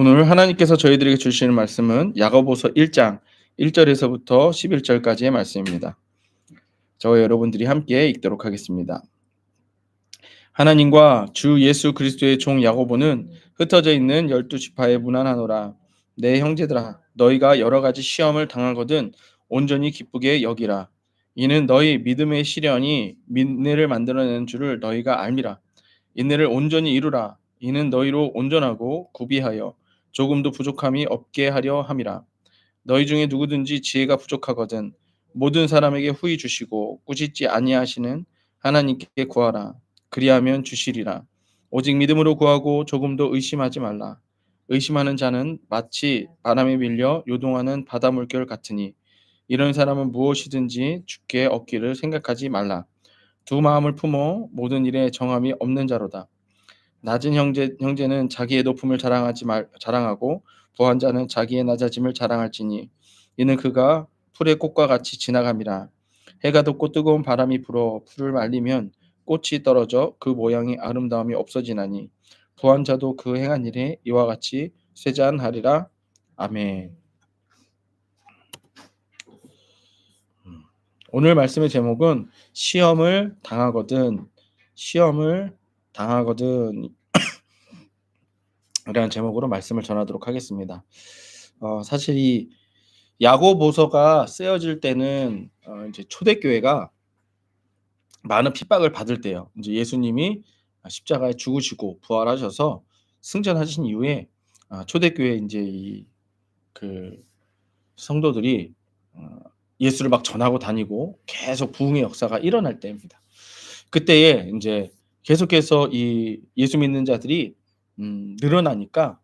오늘 하나님께서 저희들에게 주시는 말씀은 야고보서 1장 1절에서부터 11절까지의 말씀입니다. 저와 여러분들이 함께 읽도록 하겠습니다. 하나님과 주 예수 그리스도의 종 야고보는 흩어져 있는 12지파에 문안하노라. 내 형제들아, 너희가 여러 가지 시험을 당하거든 온전히 기쁘게 여기라. 이는 너희 믿음의 시련이 인내를 만들어내는 줄을 너희가 알미라. 인내를 온전히 이루라. 이는 너희로 온전하고 구비하여 조금도 부족함이 없게 하려 함이라. 너희 중에 누구든지 지혜가 부족하거든 모든 사람에게 후히 주시고 꾸짖지 아니하시는 하나님께 구하라. 그리하면 주시리라. 오직 믿음으로 구하고 조금도 의심하지 말라. 의심하는 자는 마치 바람에 밀려 요동하는 바다 물결 같으니 이런 사람은 무엇이든지 주께 얻기를 생각하지 말라. 두 마음을 품어 모든 일에 정함이 없는 자로다. 낮은 형제는 자기의 높음을 자랑하고 부한 자는 자기의 낮아짐을 자랑할지니 이는 그가 풀의 꽃과 같이 지나감이라. 해가 돋고 뜨거운 바람이 불어 풀을 말리면 꽃이 떨어져 그 모양이 아름다움이 없어지나니 부한 자도 그 행한 일에 이와 같이 쇠잔하리라. 아멘. 오늘 말씀의 제목은 시험을 당하거든 이라는 제목으로 말씀을 전하도록 하겠습니다. 사실 이 야고보서가 쓰여질 때는 이제 초대교회가 많은 핍박을 받을 때예요. 이제 예수님이 십자가에 죽으시고 부활하셔서 승천하신 이후에 초대교회 이제 그 성도들이 예수를 막 전하고 다니고 계속 부흥의 역사가 일어날 때입니다. 그때에 이제 계속해서 이 예수 믿는 자들이 늘어나니까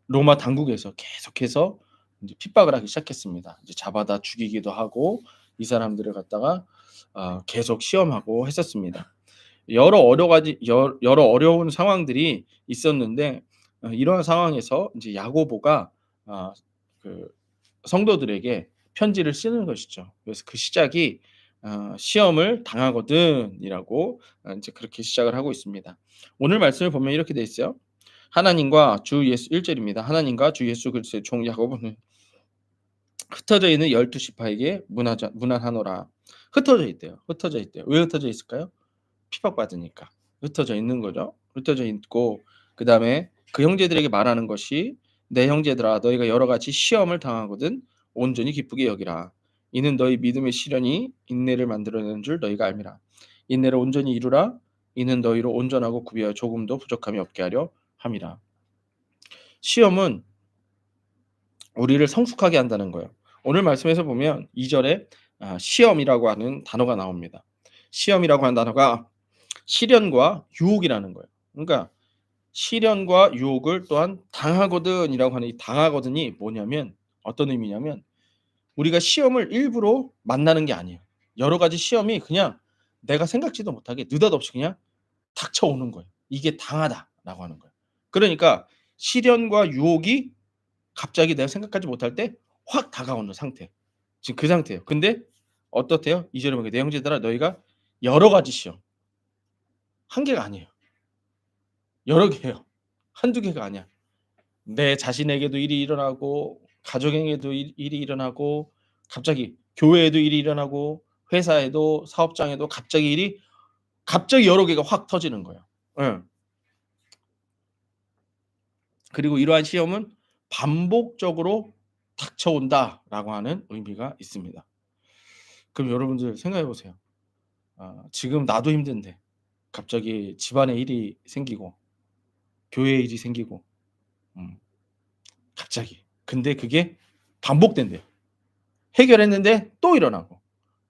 로마 당국에서 계속해서 이제 핍박을 하기 시작했습니다. 이제 잡아다 죽이기도 하고 이 사람들을 갖다가 계속 시험하고 했었습니다. 여러 어려운 상황들이 있었는데 이러한 상황에서 이제 야고보가 그 성도들에게 편지를 쓰는 것이죠. 그래서 그 시작이 시험을 당하거든이라고 이제 그렇게 시작을 하고 있습니다. 오늘 말씀을 보면 이렇게 돼 있어요. 하나님과 주 예수 1절입니다. 하나님과 주 예수 그리스도의 종 야고보는 흩어져 있는 12지파에게 문안하노라. 흩어져 있대요. 흩어져 있대요. 왜 흩어져 있을까요? 핍박받으니까. 흩어져 있는 거죠. 흩어져 있고 그다음에 그 형제들에게 말하는 것이 내 형제들아 너희가 여러 가지 시험을 당하거든 온전히 기쁘게 여기라. 이는 너희 믿음의 시련이 인내를 만들어내는 줄 너희가 알미라. 인내를 온전히 이루라. 이는 너희로 온전하고 구비하여 조금도 부족함이 없게 하려 함이라. 시험은 우리를 성숙하게 한다는 거예요. 오늘 말씀에서 보면 2절에 시험이라고 하는 단어가 나옵니다. 시험이라고 하는 단어가 시련과 유혹이라는 거예요. 그러니까 시련과 유혹을 또한 당하거든이라고 하는 이 당하거든이 뭐냐면 어떤 의미냐면 우리가 시험을 일부러 만나는 게 아니에요. 여러 가지 시험이 그냥 내가 생각지도 못하게 느닷없이 그냥 닥쳐오는 거예요. 이게 당하다라고 하는 거예요. 그러니까 시련과 유혹이 갑자기 내가 생각하지 못할 때 확 다가오는 상태. 지금 그 상태예요. 근데 어떻대요? 2 절에 보면 내 형제들아 너희가 여러 가지 시험. 한 개가 아니에요. 여러 개예요. 한두 개가 아니야. 내 자신에게도 일이 일어나고 가족에게도 일이 일어나고 갑자기 교회에도 일이 일어나고 회사에도 사업장에도 갑자기 여러 개가 확 터지는 거예요. 예. 그리고 이러한 시험은 반복적으로 닥쳐온다라고 하는 의미가 있습니다. 그럼 여러분들 생각해 보세요. 지금 나도 힘든데 갑자기 집안에 일이 생기고 교회에 일이 생기고 음 갑자기. 근데 그게 반복된대요. 해결했는데 또 일어나고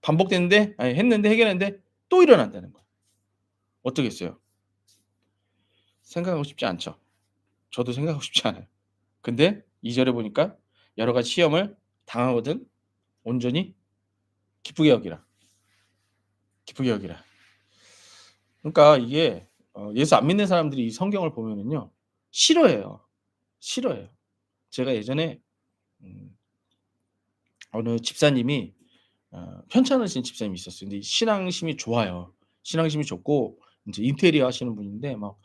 반복됐는데 아니 했는데 해결했는데 또 일어난다는 거예요. 어떠겠어요? 생각하고 싶지 않죠. 저도 생각하고 싶지 않아요. 근데 2 절에 보니까 여러 가지 시험을 당하거든 온전히 기쁘게 여기라. 기쁘게 여기라. 그러니까 이게 예수 안 믿는 사람들이 이 성경을 보면은요. 싫어해요. 싫어해요. 제가 예전에 음 어느 집사님이 편찮으신 집사님이 있었어요. 근데 신앙심이 좋아요. 신앙심이 좋고 인제 인테리어 하시는 분인데 막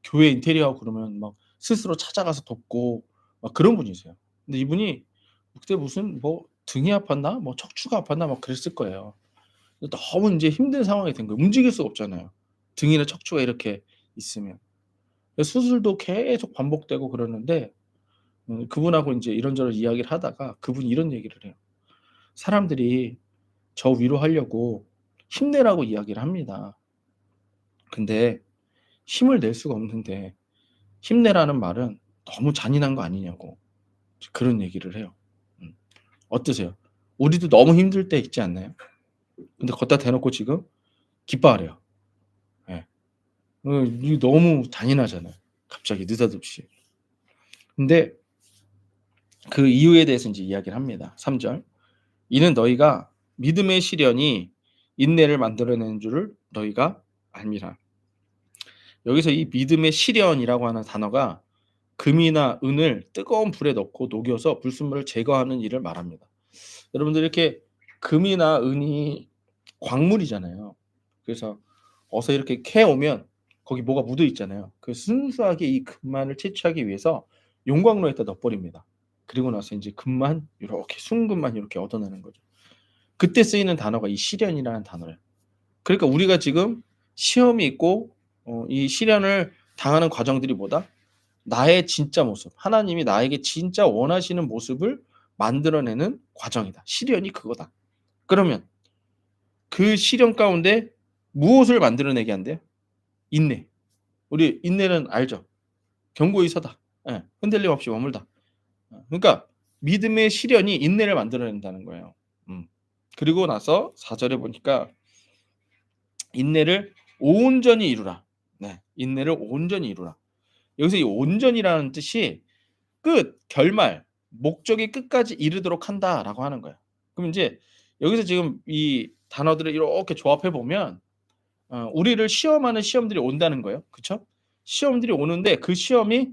교회 인테리어하고 그러면 막 스스로 찾아가서 돕고 막 그런 분이세요. 근데 이분이 그때 무슨 뭐 등이 아팠나 뭐 척추가 아팠나 막 그랬을 거예요. 너무 인제 힘든 상황이 된 거예요. 움직일 수가 없잖아요. 등이나 척추가 이렇게 있으면. 그래서 수술도 계속 반복되고 그러는데 그분하고 인제 이런저런 이야기를 하다가 그분이 이런 얘기를 해요. 사람들이 저 위로하려고 힘내라고 이야기를 합니다. 근데 힘을 낼 수가 없는데 힘내라는 말은 너무 잔인한 거 아니냐고 그런 얘기를 해요. 음. 어떠세요? 우리도 너무 힘들 때 있지 않나요? 근데 걷다 대놓고 지금 기뻐하래요. 예. 이게 너무 잔인하잖아요. 갑자기 느닷없이. 근데 그 이유에 대해서 인제 이야기를 합니다. 3 절. "이는 너희가 믿음의 시련이 인내를 만들어내는 줄을 너희가 알미라." 여기서 이 믿음의 시련이라고 하는 단어가 금이나 은을 뜨거운 불에 넣고 녹여서 불순물을 제거하는 일을 말합니다. 여러분들 이렇게 금이나 은이 광물이잖아요. 그래서 어서 이렇게 캐 오면 거기 뭐가 묻어 있잖아요. 그 순수하게 이 금만을 채취하기 위해서 용광로에다 넣어 버립니다. 그리고 나서 인제 금만 요렇게 순금만 요렇게 얻어내는 거죠. 그때 쓰이는 단어가 이 시련이라는 단어예요. 그러니까 우리가 지금 시험이 있고 이 시련을 당하는 과정들이 뭐다? 나의 진짜 모습, 하나님이 나에게 진짜 원하시는 모습을 만들어내는 과정이다. 시련이 그거다. 그러면 그 시련 가운데 무엇을 만들어내게 한대요? 인내. 우리 인내는 알죠? 견고히 서다. 예. 흔들림 없이 머물다. 그러니까 믿음의 시련이 인내를 만들어낸다는 거예요. 음. 그리고 나서 4 절에 보니까 "인내를 온전히 이루라." 네. "인내를 온전히 이루라." 여기서 이 온전이라는 뜻이 끝, 결말, 목적의 끝까지 이르도록 한다라고 하는 거예요. 그럼 인제 여기서 지금 이 단어들을 이렇게 조합해 보면 우리를 시험하는 시험들이 온다는 거예요. 그쵸? 시험들이 오는데 그 시험이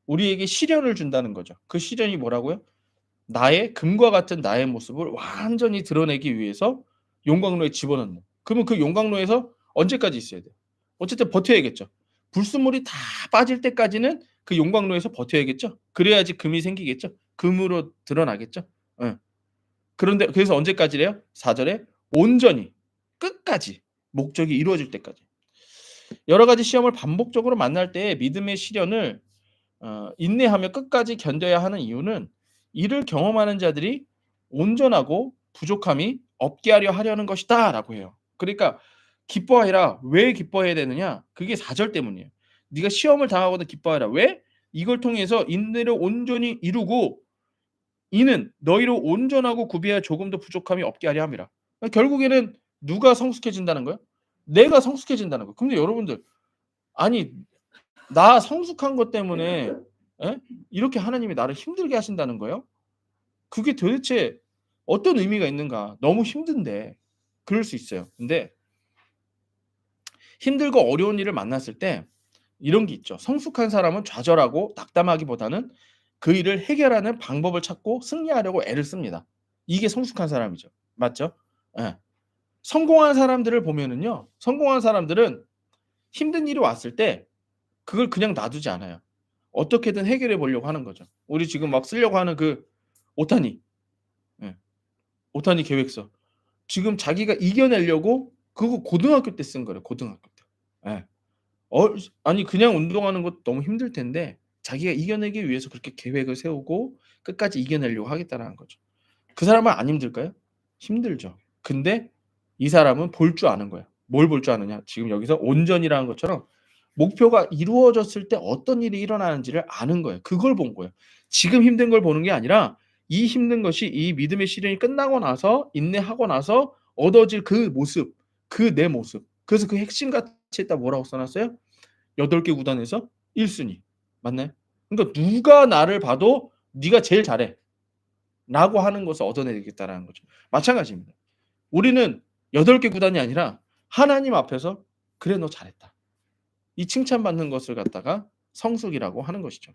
우리에게 시련을 준다는 거죠. 그 시련이 뭐라고요? 나의 금과 같은 나의 모습을 완전히 드러내기 위해서 용광로에 집어넣는. 그러면 그 용광로에서 언제까지 있어야 돼요? 어쨌든 버텨야겠죠. 불순물이 다 빠질 때까지는 그 용광로에서 버텨야겠죠. 그래야지 금이 생기겠죠. 금으로 드러나겠죠. 예. 그런데 그래서 언제까지래요? 4 절에 온전히 끝까지 목적이 이루어질 때까지. 여러 가지 시험을 반복적으로 만날 때 믿음의 시련을 인내하며 끝까지 견뎌야 하는 이유는 이를 경험하는 자들이 온전하고 부족함이 없게 하려 하려는 것이다라고 해요. 그러니까 기뻐하라. 왜 기뻐해야 되느냐? 그게 4절 때문이에요. 네가 시험을 당하거든 기뻐하라. 왜? 이걸 통해서 인내를 온전히 이루고 이는 너희로 온전하고 구비하여 조금도 부족함이 없게 하려 함이라. 그러니까 결국에는 누가 성숙해진다는 거예요? 내가 성숙해진다는 거예요. 근데 여러분들 아니 나 성숙한 것 때문에 예? 이렇게 하나님이 나를 힘들게 하신다는 거예요? 그게 도대체 어떤 의미가 있는가? 너무 힘든데. 그럴 수 있어요. 근데 힘들고 어려운 일을 만났을 때 이런 게 있죠. 성숙한 사람은 좌절하고 낙담하기보다는 그 일을 해결하는 방법을 찾고 승리하려고 애를 씁니다. 이게 성숙한 사람이죠. 맞죠? 예. 성공한 사람들을 보면은요. 성공한 사람들은 힘든 일이 왔을 때 그걸 그냥 놔두지 않아요. 어떻게든 해결해 보려고 하는 거죠. 우리 지금 막 쓰려고 하는 그 오타니. 예. 오타니 계획서. 지금 자기가 이겨내려고 그거 고등학교 때 쓴 거래요, 고등학교 때. 예. 아니 그냥 운동하는 것도 너무 힘들 텐데 자기가 이겨내기 위해서 그렇게 계획을 세우고 끝까지 이겨내려고 하겠다라는 거죠. 그 사람은 안 힘들까요? 힘들죠. 근데 이 사람은 볼 줄 아는 거예요. 뭘 볼 줄 아느냐? 지금 여기서 온전이라는 것처럼 목표가 이루어졌을 때 어떤 일이 일어나는지를 아는 거예요. 그걸 본 거예요. 지금 힘든 걸 보는 게 아니라 이 힘든 것이 이 믿음의 시련이 끝나고 나서 인내하고 나서 얻어질 그 모습, 그 내 모습. 그래서 그 핵심 가치에다 뭐라고 써 놨어요? 8개 구단에서 1 순위. 맞나요? 그러니까 누가 나를 봐도 "네가 제일 잘해." 라고 하는 것을 얻어내겠다라는 거죠. 마찬가지입니다. 우리는 8개 구단이 아니라 하나님 앞에서 "그래 너 잘했다." 이 칭찬받는 것을 갖다가 성숙이라고 하는 것이죠.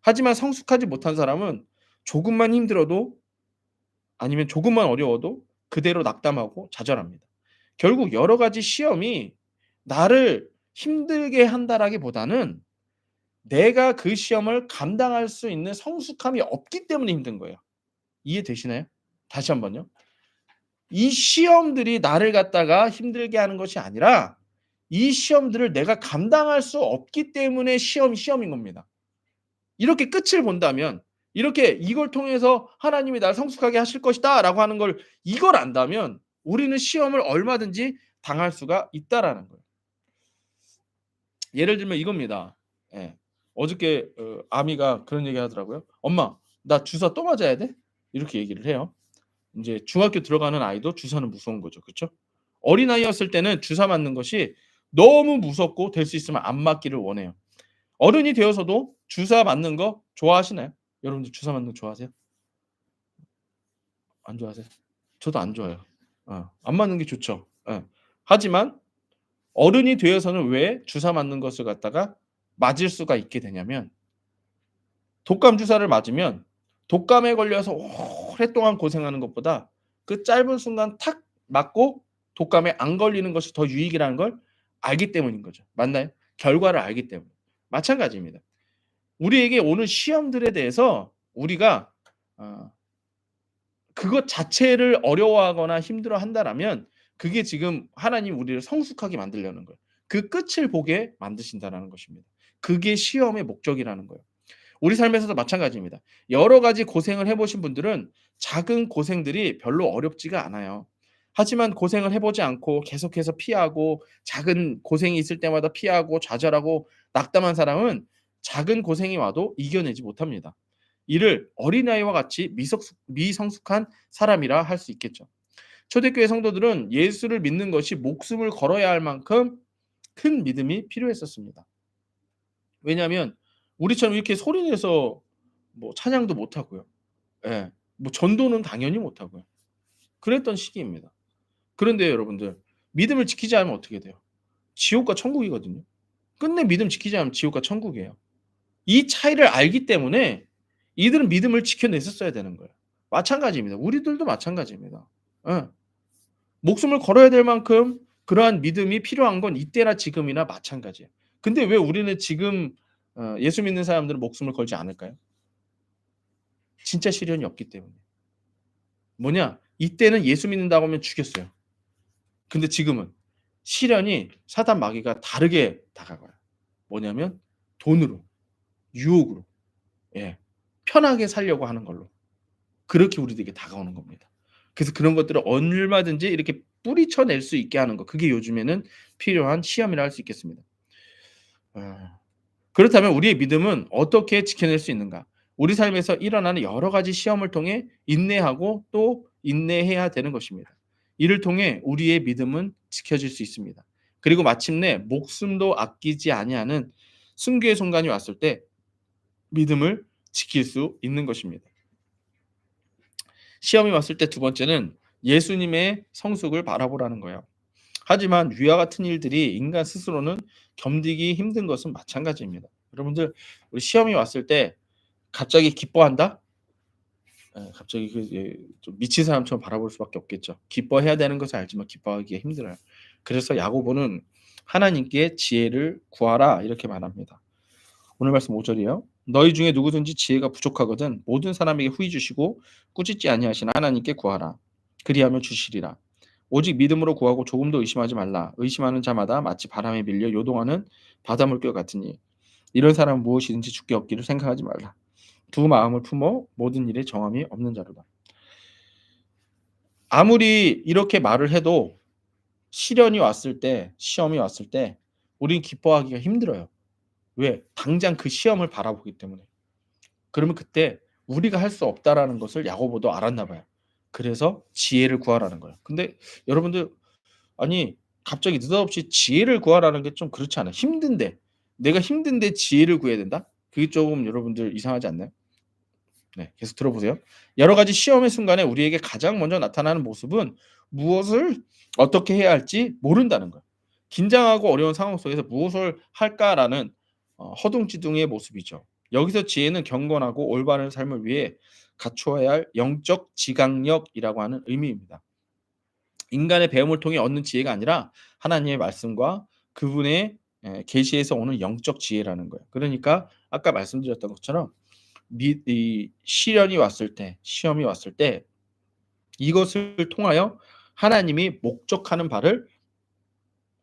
하지만 성숙하지 못한 사람은 조금만 힘들어도 아니면 조금만 어려워도 그대로 낙담하고 좌절합니다. 결국 여러 가지 시험이 나를 힘들게 한다라기보다는 내가 그 시험을 감당할 수 있는 성숙함이 없기 때문에 힘든 거예요. 이해되시나요? 다시 한번요. 이 시험들이 나를 갖다가 힘들게 하는 것이 아니라 이 시험들을 내가 감당할 수 없기 때문에 시험이 시험인 겁니다. 이렇게 끝을 본다면, 이렇게 이걸 통해서 '하나님이 나를 성숙하게 하실 것이다.'라고 하는 걸 이걸 안다면 우리는 시험을 얼마든지 당할 수가 있다라는 거예요. 예를 들면 이겁니다. 예. 어저께 아미가 그런 얘기 하더라고요. "엄마 나 주사 또 맞아야 돼?" 이렇게 얘기를 해요. 인제 중학교 들어가는 아이도 주사는 무서운 거죠. 그쵸? 어린아이였을 때는 주사 맞는 것이 너무 무섭고 될 수 있으면 안 맞기를 원해요. 어른이 되어서도 주사 맞는 거 좋아하시나요? 여러분들 주사 맞는 거 좋아하세요? 안 좋아하세요? 저도 안 좋아해요. 안 맞는 게 좋죠. 예. 하지만 어른이 되어서는 왜 주사 맞는 것을 갖다가 맞을 수가 있게 되냐면 독감 주사를 맞으면 독감에 걸려서 오랫동안 고생하는 것보다 그 짧은 순간 탁 맞고 독감에 안 걸리는 것이 더 유익이라는 걸 알기 때문인 거죠. 맞나요? 결과를 알기 때문에. 마찬가지입니다. 우리에게 오는 시험들에 대해서 우리가 어 그것 자체를 어려워하거나 힘들어한다라면 그게 지금 하나님이 우리를 성숙하게 만들려는 거예요. 그 끝을 보게 만드신다라는 것입니다. 그게 시험의 목적이라는 거예요. 우리 삶에서도 마찬가지입니다. 여러 가지 고생을 해 보신 분들은 작은 고생들이 별로 어렵지가 않아요. 하지만 고생을 해 보지 않고 계속해서 피하고 작은 고생이 있을 때마다 피하고 좌절하고 낙담한 사람은 작은 고생이 와도 이겨내지 못합니다. 이를 어린아이와 같이 미성숙한 사람이라 할 수 있겠죠. 초대교회 성도들은 예수를 믿는 것이 목숨을 걸어야 할 만큼 큰 믿음이 필요했었습니다. 왜냐하면 우리처럼 이렇게 소리 내서 뭐 찬양도 못 하고요. 예. 뭐 전도는 당연히 못 하고요. 그랬던 시기입니다. 그런데 여러분들 믿음을 지키지 않으면 어떻게 돼요? 지옥과 천국이거든요. 끝내 믿음 지키지 않으면 지옥과 천국이에요. 이 차이를 알기 때문에 이들은 믿음을 지켜냈었어야 되는 거예요. 마찬가지입니다. 우리들도 마찬가지입니다. 예. 목숨을 걸어야 될 만큼 그러한 믿음이 필요한 건 이때나 지금이나 마찬가지예요. 근데 왜 우리는 지금 예수 믿는 사람들은 목숨을 걸지 않을까요? 진짜 시련이 없기 때문에. 뭐냐? 이때는 예수 믿는다고 하면 죽였어요. 근데 지금은 시련이 사단 마귀가 다르게 다가가요. 뭐냐면 돈으로, 유혹으로, 예. 편하게 살려고 하는 걸로. 그렇게 우리들에게 다가오는 겁니다. 그래서 그런 것들을 얼마든지 이렇게 뿌리쳐 낼 수 있게 하는 것. 그게 요즘에는 필요한 시험이라 할 수 있겠습니다. 아. 그렇다면 우리의 믿음은 어떻게 지켜낼 수 있는가? 우리 삶에서 일어나는 여러 가지 시험을 통해 인내하고 또 인내해야 되는 것입니다. 이를 통해 우리의 믿음은 지켜질 수 있습니다. 그리고 마침내 목숨도 아끼지 아니하는 순교의 순간이 왔을 때 믿음을 지킬 수 있는 것입니다. 시험이 왔을 때 두 번째는 예수님의 성숙을 바라보라는 거예요. 하지만 위와 같은 일들이 인간 스스로는 견디기 힘든 것은 마찬가지입니다. 여러분들 우리 시험이 왔을 때 갑자기 기뻐한다? 예, 갑자기 좀 미친 사람처럼 바라볼 수밖에 없겠죠. 기뻐해야 되는 것을 알지만 기뻐하기가 힘들어요. 그래서 야고보는 "하나님께 지혜를 구하라." 이렇게 말합니다. 오늘 말씀 5 절이에요. "너희 중에 누구든지 지혜가 부족하거든 모든 사람에게 후히 주시고 꾸짖지 아니하시는 하나님께 구하라. 그리하면 주시리라. 오직 믿음으로 구하고 조금도 의심하지 말라. 의심하는 자마다 마치 바람에 밀려 요동하는 바닷물결 같으니 이런 사람은 무엇이든지 주께 얻기를 생각하지 말라. 두 마음을 품어 모든 일에 정함이 없는 자로다." 아무리 이렇게 말을 해도 시련이 왔을 때, 시험이 왔을 때 우리는 기뻐하기가 힘들어요. 왜? 당장 그 시험을 바라보기 때문에. 그러면 그때 우리가 할 수 없다라는 것을 야고보도 알았나 봐요. 그래서 지혜를 구하라는 거예요. 근데 여러분들 아니 갑자기 느닷없이 지혜를 구하라는 게 좀 그렇지 않아요? 힘든데 내가 힘든데 지혜를 구해야 된다? 그게 조금 여러분들 이상하지 않나요? 네. 계속 들어보세요. 여러 가지 시험의 순간에 우리에게 가장 먼저 나타나는 모습은 무엇을 어떻게 해야 할지 모른다는 거예요. 긴장하고 어려운 상황 속에서 '무엇을 할까?'라는 허둥지둥의 모습이죠. 여기서 지혜는 경건하고 올바른 삶을 위해 갖추어야 할 영적 지각력이라고 하는 의미입니다. 인간의 배움을 통해 얻는 지혜가 아니라 하나님의 말씀과 그분의 계시에서 오는 영적 지혜라는 거예요. 그러니까 아까 말씀드렸던 것처럼 이 시련이 왔을 때, 시험이 왔을 때 이것을 통하여 하나님이 목적하는 바를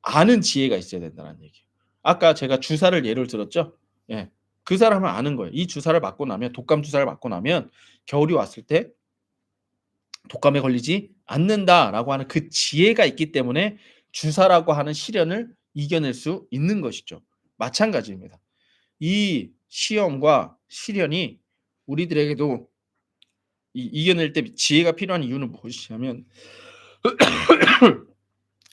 아는 지혜가 있어야 된다는 얘기예요. 아까 제가 주사를 예를 들었죠. 예. 그 사람은 아는 거예요. 이 주사를 맞고 나면 독감 주사를 맞고 나면 겨울이 왔을 때 '독감에 걸리지 않는다.'라고 하는 그 지혜가 있기 때문에 주사라고 하는 시련을 이겨낼 수 있는 것이죠. 마찬가지입니다. 이 시험과 시련이 우리들에게도 이겨낼 때 지혜가 필요한 이유는 무엇이냐면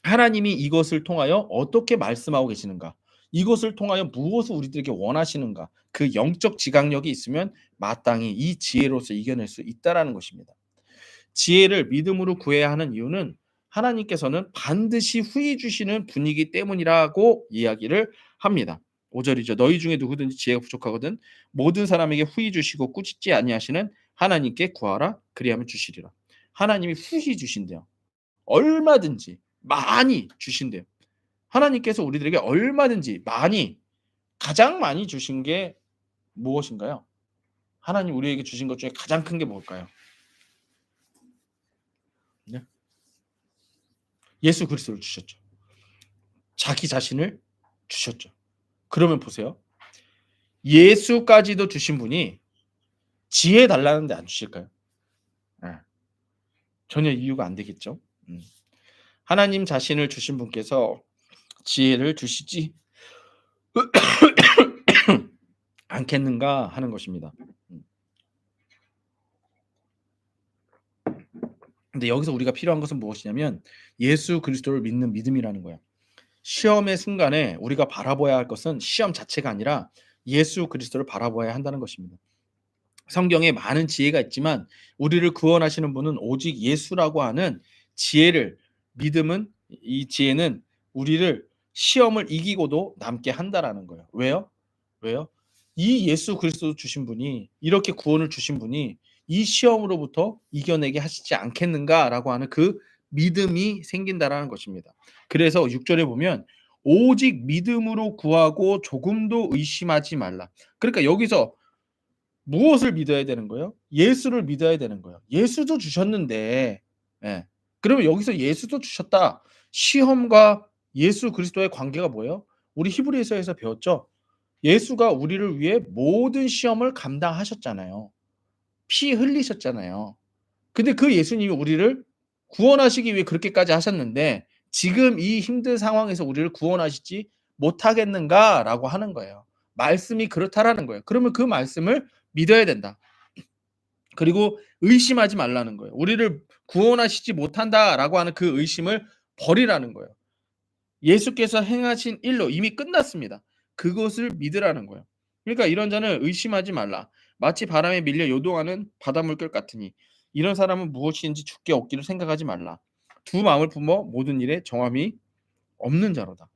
하나님이 이것을 통하여 어떻게 말씀하고 계시는가? 이것을 통하여 무엇을 우리들에게 원하시는가? 그 영적 지각력이 있으면 마땅히 이 지혜로서 이겨낼 수 있다라는 것입니다. 지혜를 믿음으로 구해야 하는 이유는 하나님께서는 반드시 후히 주시는 분이기 때문이라고 이야기를 합니다. 5절이죠. 너희 중에 누구든지 지혜가 부족하거든 모든 사람에게 후히 주시고 꾸짖지 아니하시는 하나님께 구하라 그리하면 주시리라. 하나님이 후히 주신대요. 얼마든지 많이 주신대요. 하나님께서 우리들에게 얼마든지 많이 가장 많이 주신 게 무엇인가요? 하나님 우리에게 주신 것 중에 가장 큰 게 뭘까요? 네? 예수 그리스도를 주셨죠. 자기 자신을 주셨죠. 그러면 보세요. 예수까지도 주신 분이 지혜 달라는데 안 주실까요? 예. 전혀 이유가 안 되겠죠. 하나님 자신을 주신 분께서 지혜를 주시지 않겠는가 하는 것입니다. 근데 여기서 우리가 필요한 것은 무엇이냐면 예수 그리스도를 믿는 믿음이라는 거야. 시험의 순간에 우리가 바라봐야 할 것은 시험 자체가 아니라 예수 그리스도를 바라봐야 한다는 것입니다. 성경에 많은 지혜가 있지만 우리를 구원하시는 분은 오직 예수라고 하는 지혜를 믿음은 이 지혜는 우리를 시험을 이기고도 남게 한다라는 거예요. 왜요? 왜요? 이 예수 그리스도 주신 분이 이렇게 구원을 주신 분이 이 시험으로부터 이겨내게 하시지 않겠는가라고 하는 그 믿음이 생긴다라는 것입니다. 그래서 6절에 보면 오직 믿음으로 구하고 조금도 의심하지 말라. 그러니까 여기서 무엇을 믿어야 되는 거예요? 예수를 믿어야 되는 거예요. 예수도 주셨는데 예. 그러면 여기서 예수도 주셨다. 시험과 예수 그리스도의 관계가 뭐예요? 우리 히브리서에서 배웠죠. 예수가 우리를 위해 모든 시험을 감당하셨잖아요. 피 흘리셨잖아요. 근데 그 예수님이 우리를 구원하시기 위해 그렇게까지 하셨는데 지금 이 힘든 상황에서 우리를 구원하시지 못하겠는가라고 하는 거예요. 말씀이 그렇다라는 거예요. 그러면 그 말씀을 믿어야 된다. 그리고 의심하지 말라는 거예요. 우리를 구원하시지 못한다라고 하는 그 의심을 버리라는 거예요. 예수께서 행하신 일로 이미 끝났습니다. 그것을 믿으라는 거예요. 그러니까 이런 자는 의심하지 말라. 마치 바람에 밀려 요동하는 바닷물결 같으니 이런 사람은 무엇인지 죽게 얻기를 생각하지 말라. 두 마음을 품어 모든 일에 정함이 없는 자로다.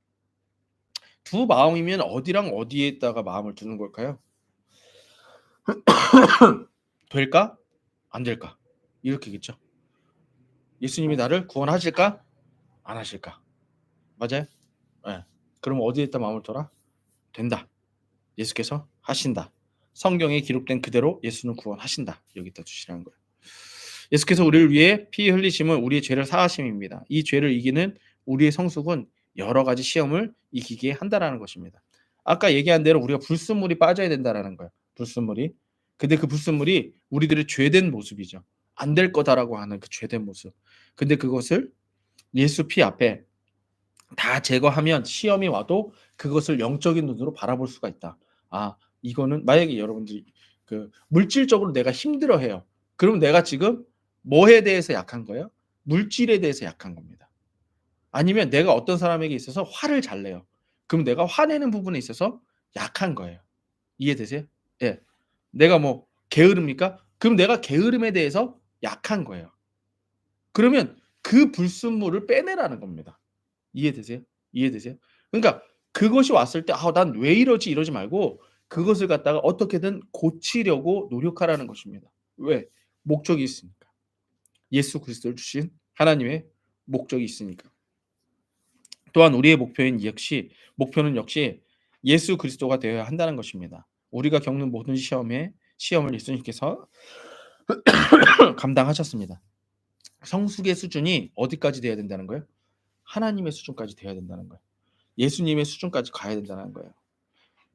두 마음이면 어디랑 어디에다가 마음을 두는 걸까요? 될까? 안 될까? 이렇게겠죠. 예수님이 나를 구원하실까? 안 하실까? 맞아요? 예. 그럼 어디에다 마음을 둬라? 된다. 예수께서 하신다. 성경에 기록된 그대로 예수는 구원하신다. 여기다 두시라는 거예요. 예수께서 우리를 위해 피 흘리심은 우리의 죄를 사하심입니다. 이 죄를 이기는 우리의 성숙은 여러 가지 시험을 이기게 한다라는 것입니다. 아까 얘기한 대로 우리가 불순물이 빠져야 된다라는 거예요. 불순물이. 근데 그 불순물이 우리들의 죄된 모습이죠. 안 될 거다라고 하는 그 죄된 모습. 근데 그것을 예수 피 앞에 다 제거하면 시험이 와도 그것을 영적인 눈으로 바라볼 수가 있다. 아, 이거는 만약에 여러분들이 그 물질적으로 내가 힘들어해요. 그럼 내가 지금 뭐에 대해서 약한 거예요? 물질에 대해서 약한 겁니다. 아니면 내가 어떤 사람에게 있어서 화를 잘 내요. 그럼 내가 화내는 부분에 있어서 약한 거예요. 이해되세요? 예. 내가 뭐 게으릅니까? 그럼 내가 게으름에 대해서 약한 거예요. 그러면 그 불순물을 빼내라는 겁니다. 이해되세요? 이해되세요? 그러니까 그것이 왔을 때 '아 난 왜 이러지?' 이러지 말고 그것을 갖다가 어떻게든 고치려고 노력하라는 것입니다. 왜? 목적이 있으니까. 예수 그리스도를 주신 하나님의 목적이 있으니까. 또한 우리의 목표는 역시 예수 그리스도가 되어야 한다는 것입니다. 우리가 겪는 모든 시험을 예수님께서 감당하셨습니다. 성숙의 수준이 어디까지 돼야 된다는 거예요? 하나님의 수준까지 돼야 된다는 거예요. 예수님의 수준까지 가야 된다는 거예요.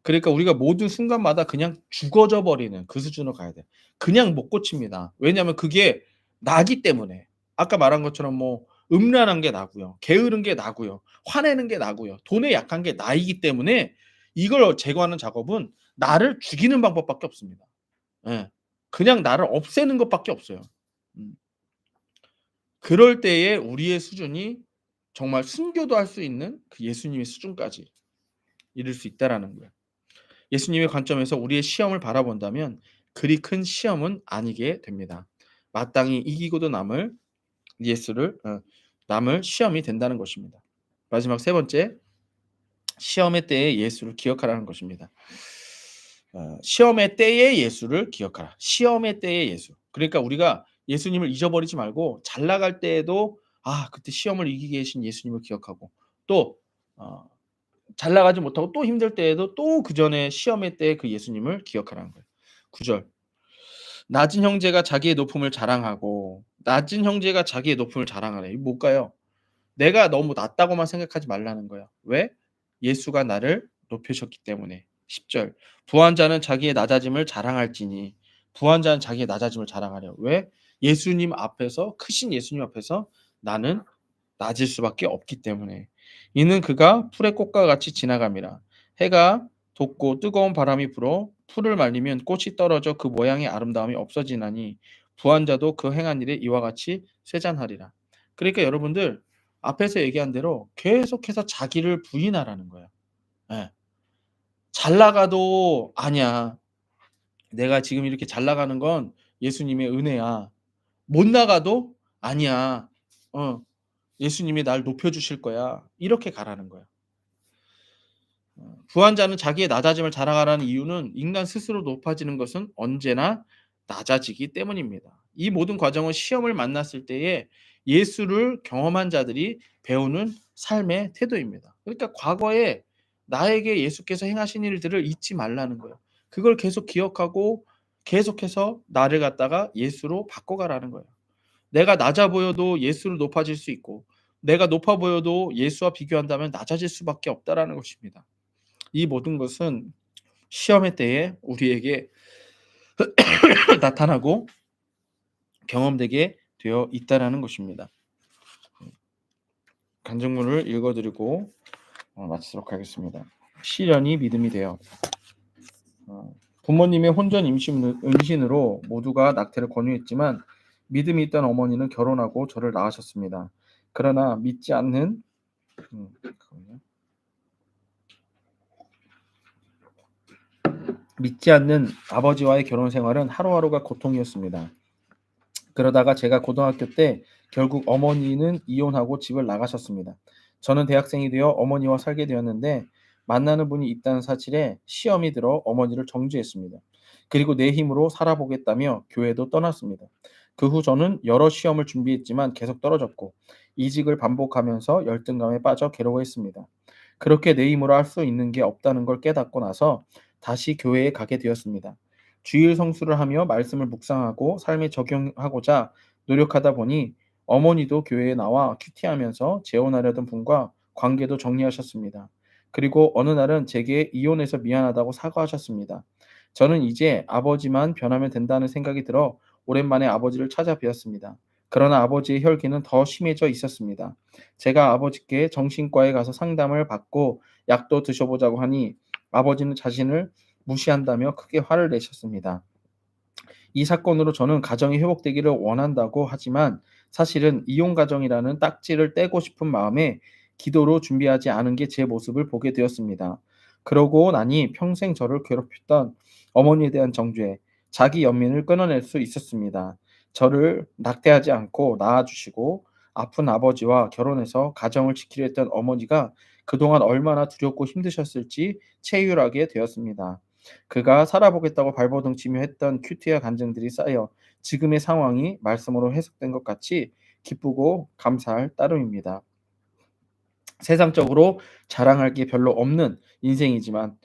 그러니까 우리가 모든 순간마다 그냥 죽어져 버리는 그 수준으로 가야 돼요. 그냥 못 고칩니다. 왜냐하면 그게 나기 때문에. 아까 말한 것처럼 뭐 음란한 게 나고요. 게으른 게 나고요. 화내는 게 나고요. 돈에 약한 게 나이기 때문에 이걸 제거하는 작업은 나를 죽이는 방법밖에 없습니다. 예. 그냥 나를 없애는 것밖에 없어요. 음. 그럴 때에 우리의 수준이 정말 순교도 할 수 있는 그 예수님의 수준까지 이룰 수 있다라는 거예요. 예수님의 관점에서 우리의 시험을 바라본다면 그리 큰 시험은 아니게 됩니다. 마땅히 이기고도 남을 시험이 된다는 것입니다. 마지막 세 번째, 시험의 때에 예수를 기억하라는 것입니다. 시험의 때에 예수를 기억하라. 시험의 때에 예수. 그러니까 우리가 예수님을 잊어버리지 말고 잘 나갈 때에도 그때 시험을 이기게 하신 예수님을 기억하고 또 어 잘 나가지 못하고 또 힘들 때에도 또 그전에 시험의 때 그 예수님을 기억하라는 거예요. 9 절. 낮은 형제가 자기의 높음을 자랑하래. 이거 뭘까요? 내가 너무 낮다고만 생각하지 말라는 거예요. 왜? 예수가 나를 높이셨기 때문에. 10 절. 부한 자는 자기의 낮아짐을 자랑하려. 왜? 크신 예수님 앞에서 나는 낮을 수밖에 없기 때문에. 이는 그가 풀의 꽃과 같이 지나감이라. 해가 돋고 뜨거운 바람이 불어 풀을 말리면 꽃이 떨어져 그 모양의 아름다움이 없어지나니 부한 자도 그 행한 일에 이와 같이 쇠잔하리라. 그러니까 여러분들 앞에서 얘기한 대로 계속해서 자기를 부인하라는 거예요. 예. 잘 나가도 아니야. 내가 지금 이렇게 잘 나가는 건 예수님의 은혜야. 못 나가도 아니야. 어. 예수님이 날 높여 주실 거야. 이렇게 가라는 거예요. 부한 자는 자기의 낮아짐을 자랑하라는 이유는 인간 스스로 높아지는 것은 언제나 낮아지기 때문입니다. 이 모든 과정은 시험을 만났을 때에 예수를 경험한 자들이 배우는 삶의 태도입니다. 그러니까 과거에 나에게 예수께서 행하신 일들을 잊지 말라는 거예요. 그걸 계속 기억하고 계속해서 나를 갖다가 예수로 바꿔가라는 거예요. 내가 낮아 보여도 예수로 높아질 수 있고 내가 높아 보여도 예수와 비교한다면 낮아질 수밖에 없다라는 것입니다. 이 모든 것은 시험의 때에 우리에게 나타나고 경험되게 되어 있다라는 것입니다. 간증문을 읽어 드리고 마치도록 하겠습니다. 시련이 믿음이 되어 부모님의 혼전 임신으로 모두가 낙태를 권유했지만 믿음이 있던 어머니는 결혼하고 저를 낳으셨습니다. 그러나 믿지 않는 아버지와의 결혼 생활은 하루하루가 고통이었습니다. 그러다가 제가 고등학교 때 결국 어머니는 이혼하고 집을 나가셨습니다. 저는 대학생이 되어 어머니와 살게 되었는데 만나는 분이 있다는 사실에 시험이 들어 어머니를 정죄했습니다. 그리고 내 힘으로 살아보겠다며 교회도 떠났습니다. 그 후 저는 여러 시험을 준비했지만 계속 떨어졌고 이직을 반복하면서 열등감에 빠져 괴로워했습니다. 그렇게 내 힘으로 할 수 있는 게 없다는 걸 깨닫고 나서 다시 교회에 가게 되었습니다. 주일 성수를 하며 말씀을 묵상하고 삶에 적용하고자 노력하다 보니 어머니도 교회에 나와 큐티하면서 재혼하려던 분과 관계도 정리하셨습니다. 그리고 어느 날은 제게 이혼해서 미안하다고 사과하셨습니다. 저는 이제 아버지만 변하면 된다는 생각이 들어 오랜만에 아버지를 찾아뵈었습니다. 그러나 아버지의 혈기는 더 심해져 있었습니다. 제가 아버지께 정신과에 가서 상담을 받고 약도 드셔보자고 하니 아버지는 자신을 무시한다며 크게 화를 내셨습니다. 이 사건으로 저는 가정이 회복되기를 원한다고 하지만 사실은 이혼 가정이라는 딱지를 떼고 싶은 마음에 기도로 준비하지 않은 게 제 모습을 보게 되었습니다. 그러고 나니 평생 저를 괴롭혔던 어머니에 대한 정죄, 자기 연민을 끊어낼 수 있었습니다. 저를 낙태하지 않고 낳아주시고 아픈 아버지와 결혼해서 가정을 지키려 했던 어머니가 그동안 얼마나 두렵고 힘드셨을지 체휼하게 되었습니다. 그가 살아보겠다고 발버둥치며 했던 큐티와 간증들이 쌓여 지금의 상황이 말씀으로 해석된 것 같이 기쁘고 감사할 따름입니다. 세상적으로 자랑할 게 별로 없는 인생이지만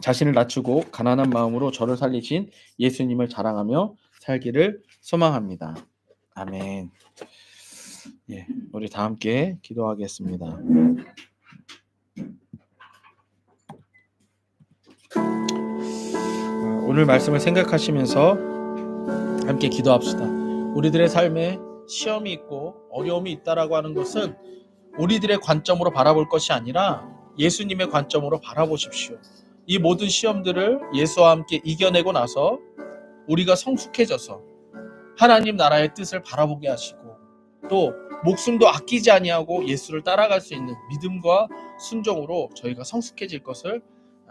자신을 낮추고 가난한 마음으로 저를 살리신 예수님을 자랑하며 살기를 소망합니다. 아멘. 예, 우리 다 함께 기도하겠습니다. 오늘 말씀을 생각하시면서 함께 기도합시다. 우리들의 삶에 시험이 있고 어려움이 있다라고 하는 것은 우리들의 관점으로 바라볼 것이 아니라 예수님의 관점으로 바라보십시오. 이 모든 시험들을 예수와 함께 이겨내고 나서 우리가 성숙해져서 하나님 나라의 뜻을 바라보게 하시고 또 목숨도 아끼지 아니하고 예수를 따라갈 수 있는 믿음과 순종으로 저희가 성숙해질 것을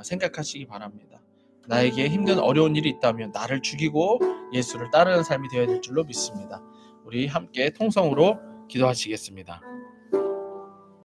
생각하시기 바랍니다. 나에게 힘든 어려운 일이 있다면 나를 죽이고 예수를 따르는 삶이 되어야 될 줄로 믿습니다. 우리 함께 통성으로 기도하시겠습니다.